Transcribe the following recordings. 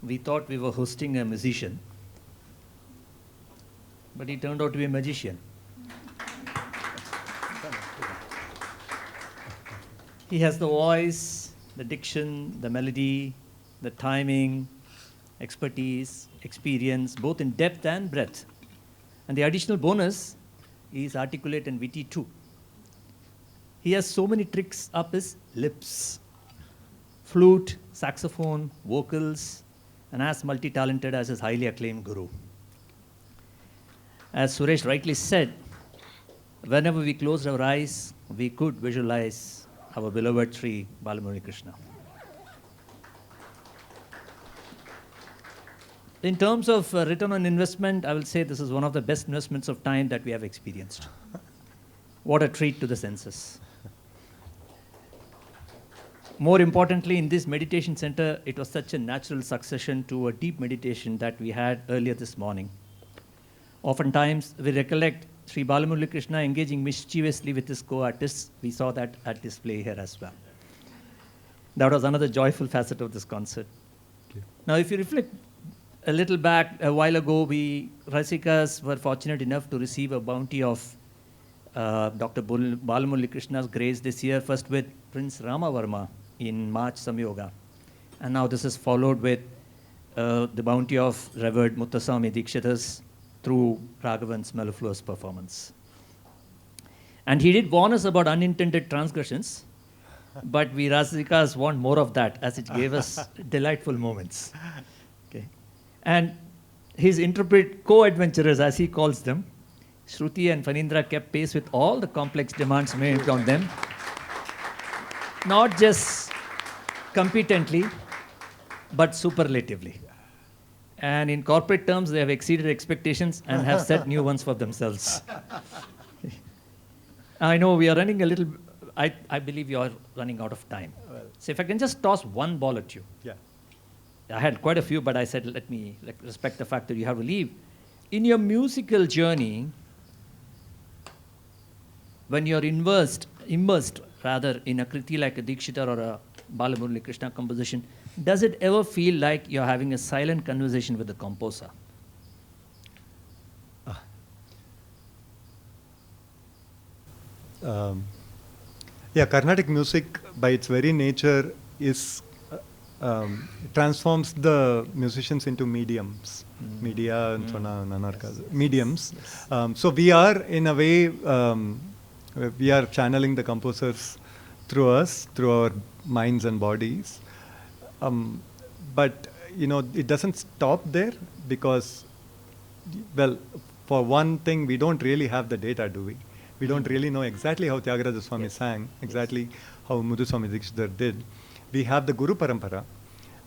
we thought we were hosting a musician, but he turned out to be a magician. He has the voice, the diction, the melody, the timing, expertise, experience, both in depth and breadth. And the additional bonus, he is articulate and witty too. He has so many tricks up his lips. Flute, saxophone, vocals, and as multi-talented as his highly acclaimed guru. As Suresh rightly said, whenever we closed our eyes, we could visualize our beloved Sri Balamurali Krishna. In terms of return on investment, I will say this is one of the best investments of time that we have experienced. What a treat to the senses. More importantly, in this meditation center, it was such a natural succession to a deep meditation that we had earlier this morning. Oftentimes, we recollect Sri Balamurali Krishna engaging mischievously with his co-artists. We saw that at display here as well. That was another joyful facet of this concert. Okay. Now, if you reflect a little back, a while ago, we Rasikas were fortunate enough to receive a bounty of Dr. Balamurali Krishna's grace this year, first with Prince Ramavarma in March Samyoga. And now this is followed with the bounty of Revered Muthuswami Dikshitar through Ragavan's mellifluous performance. And he did warn us about unintended transgressions, but we Rasikas want more of that, as it gave us delightful moments. Okay. And his co-adventurers, as he calls them, Shruti and Fanindra, kept pace with all the complex demands made on them, not just competently, but superlatively. And in corporate terms, they have exceeded expectations and have set new ones for themselves. I know we are running a little, I believe you are running out of time. Well, so if I can just toss one ball at you. Yeah. I had quite a few, but I said, let me respect the fact that you have to leave. In your musical journey, when you're immersed rather in a kriti like a Dikshitar or a Balamurali Krishna composition, does it ever feel like you're having a silent conversation with the composer? Yeah, Carnatic music by its very nature is transforms the musicians into mediums, media and mediums. Yes. So we are in a way we are channeling the composers through us, through our minds and bodies. But it doesn't stop there because, well, for one thing, we don't really have the data, do we? We don't really know exactly how Tyagaraja Swami sang, exactly how Muthuswami Dikshitar did. We have the Guru Parampara.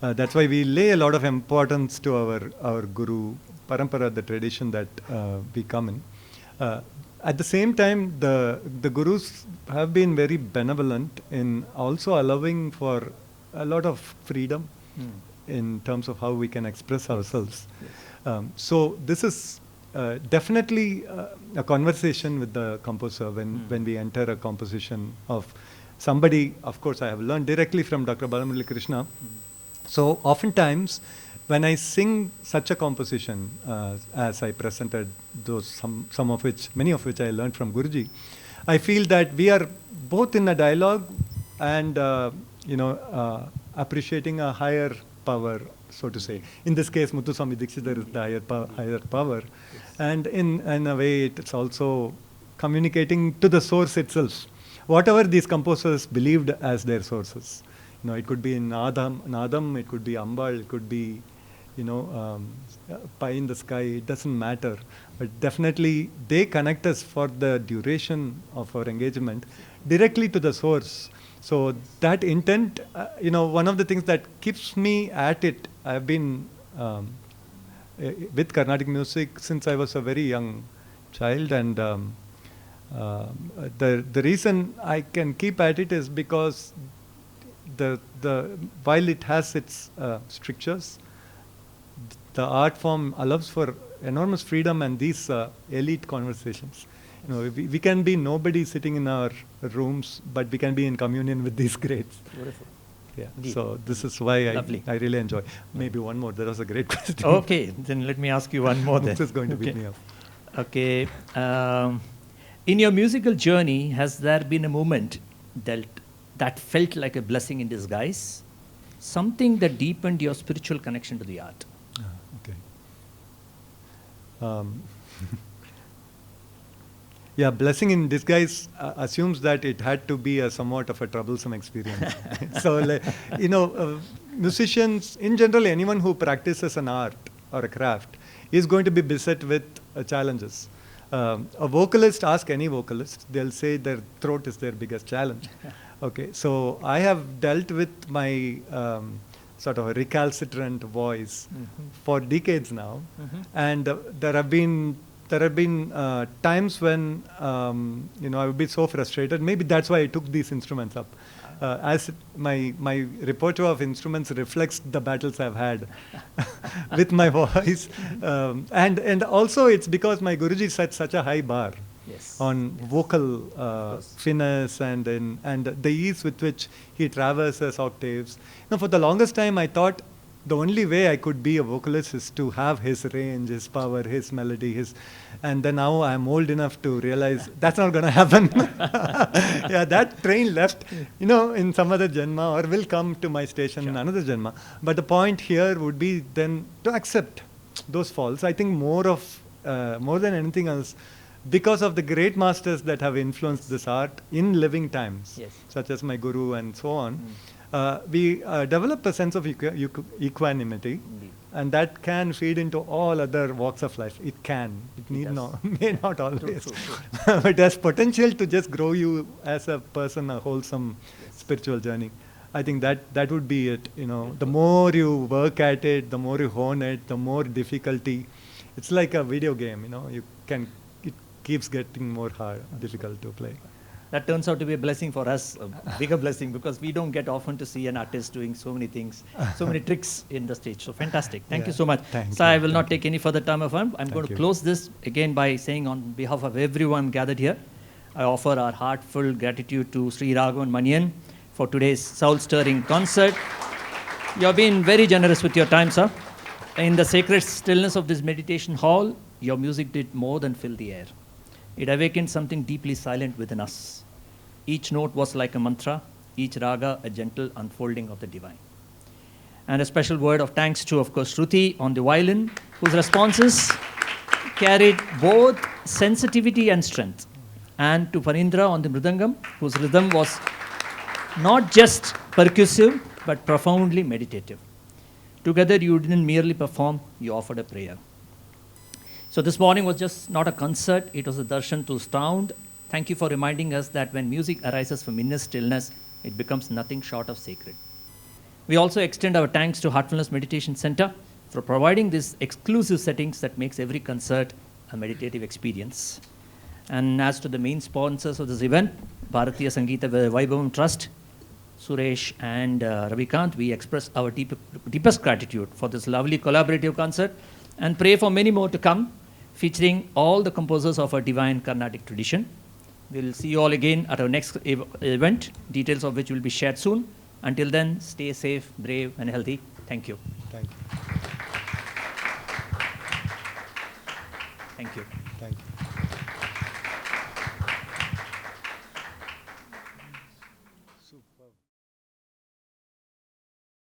That's why we lay a lot of importance to our Guru Parampara, the tradition that we come in. At the same time, the Gurus have been very benevolent in also allowing for a lot of freedom in terms of how we can express ourselves. Yes. So this is definitely a conversation with the composer when we enter a composition of somebody. Of course, I have learned directly from Dr. Balamurali Krishna. So oftentimes, when I sing such a composition, as I presented those, many of which I learned from Guruji, I feel that we are both in a dialogue and appreciating a higher power, so to say. In this case, Muthuswami Dikshitar is the higher power. Yes. And in a way, it's also communicating to the source itself. Whatever these composers believed as their sources. It could be in Nadam, it could be Ambal, it could be, pie in the sky, it doesn't matter. But definitely, they connect us for the duration of our engagement directly to the source. So that intent, one of the things that keeps me at it, I've been with Carnatic music since I was a very young child, and the reason I can keep at it is because while it has its strictures, the art form allows for enormous freedom and these elite conversations. We can be nobody sitting in our rooms, but we can be in communion with these greats. Beautiful. Yeah. Indeed. So this is why Lovely. I really enjoy. Maybe one more. That was a great question. Okay, then let me ask you one more then. This is going to beat Okay. me up. Okay. In your musical journey, has there been a moment that felt like a blessing in disguise? Something that deepened your spiritual connection to the art? Okay. Yeah, blessing in disguise assumes that it had to be a somewhat of a troublesome experience. So, musicians, in general, anyone who practices an art or a craft is going to be beset with challenges. A vocalist, ask any vocalist, they'll say their throat is their biggest challenge. Okay, so I have dealt with my sort of a recalcitrant voice for decades now, and there have been times when I would be so frustrated. Maybe that's why I took these instruments up. As my repertoire of instruments reflects the battles I've had with my voice, and also it's because my Guruji set such a high bar on vocal finesse and the ease with which he traverses octaves. Now, for the longest time, I thought the only way I could be a vocalist is to have his range, his power, his melody, and then now I'm old enough to realize that's not going to happen. Yeah, that train left, in some other Janma, or will come to my station in another Janma. But the point here would be then to accept those faults. I think more than anything else, because of the great masters that have influenced this art in living times, such as my Guru and so on, we develop a sense of equanimity, and that can feed into all other walks of life. It can. It need not, may not always. True. It has potential to just grow you as a person, a wholesome spiritual journey. I think that would be it. The more you work at it, the more you hone it, the more difficulty. It's like a video game. It keeps getting more difficult to play. That turns out to be a blessing for us, a bigger blessing, because we don't get often to see an artist doing so many things, so many tricks in the stage. So fantastic. Thank you so much. So I will not take any further time of time. I'm going to close this again by saying, on behalf of everyone gathered here, I offer our heartfelt gratitude to Sri Ragavan Manian for today's soul-stirring concert. You have been very generous with your time, sir. In the sacred stillness of this meditation hall, your music did more than fill the air. It awakened something deeply silent within us. Each note was like a mantra, each raga a gentle unfolding of the divine. And a special word of thanks to, of course, Shruti on the violin, whose responses carried both sensitivity and strength. And to Parindra on the mridangam, whose rhythm was not just percussive, but profoundly meditative. Together, you didn't merely perform, you offered a prayer. So this morning was just not a concert, it was a darshan to sound. Thank you for reminding us that when music arises from inner stillness, it becomes nothing short of sacred. We also extend our thanks to Heartfulness Meditation Center for providing these exclusive settings that makes every concert a meditative experience. And as to the main sponsors of this event, Bharatiya Sangeeta Vaibhavam Trust, Suresh and Ravikant, we express our deepest gratitude for this lovely collaborative concert and pray for many more to come, featuring all the composers of our divine Carnatic tradition. We'll see you all again at our next event, details of which will be shared soon. Until then, stay safe, brave, and healthy. Thank you. Thank you. Thank you. Thank you.